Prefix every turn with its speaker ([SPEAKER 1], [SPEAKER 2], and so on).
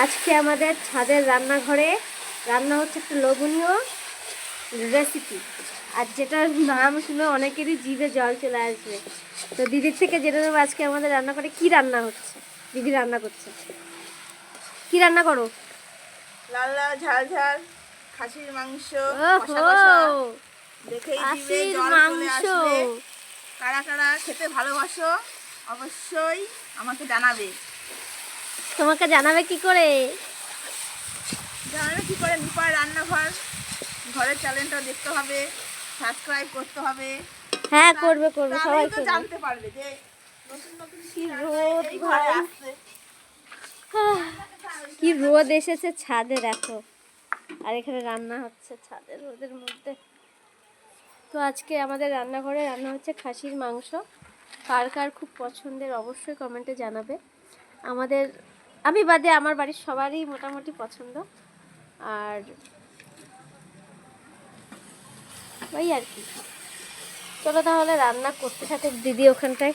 [SPEAKER 1] আজকে আমাদের ছাদের রান্নাঘরে রান্না হচ্ছে একটা লোভনীয় রেসিপি, আর যেটার নাম শুনে অনেকেরই জিভে জল চলে আসবে। তো দিদির থেকে জেনে নেবো আজকে আমাদের রান্নাঘরে কি রান্না হচ্ছে। দিদি রান্না করছে, কি রান্না করো?
[SPEAKER 2] লাল লাল ঝাল ঝাল খাসির মাংস, কষা
[SPEAKER 1] ওহো,
[SPEAKER 2] কষা। দেখেই জিভে
[SPEAKER 1] খাসির
[SPEAKER 2] জল চলে
[SPEAKER 1] মাংস।
[SPEAKER 2] আসবে। কারা কারা খেতে ভালোবাসো অবশ্যই আমাকে জানাবে।
[SPEAKER 1] তোমাকে জানাবে কি করে?
[SPEAKER 2] জানাবে কি করে? নিপার রান্নাঘর ঘরের চ্যানেলটা দেখতে হবে, সাবস্ক্রাইব করতে হবে।
[SPEAKER 1] হ্যাঁ, করবে করবে, সবাই
[SPEAKER 2] তাহলেই তো
[SPEAKER 1] করবে।
[SPEAKER 2] জানতে পারবে যে নতুন নতুন
[SPEAKER 1] কি
[SPEAKER 2] রান্না
[SPEAKER 1] রোদ
[SPEAKER 2] এই ঘরে
[SPEAKER 1] ভাই,
[SPEAKER 2] আসছে।
[SPEAKER 1] কি রোদ এসেছে ছাদে, দেখো। আর এখানে রান্না হচ্ছে ছাদের রোদের মধ্যে। তো আজকে আমাদের রান্নাঘরে রান্না হচ্ছে খাসির মাংস। কার কার খুব পছন্দের অবশ্যই কমেন্টে জানাবে। আমাদের, আমি বাদে আমার বাড়ির সবারই মোটামুটি পছন্দ। আর ওই আর কি, চলো তাহলে রান্না করতে থাকুক দিদি ওখানটায়।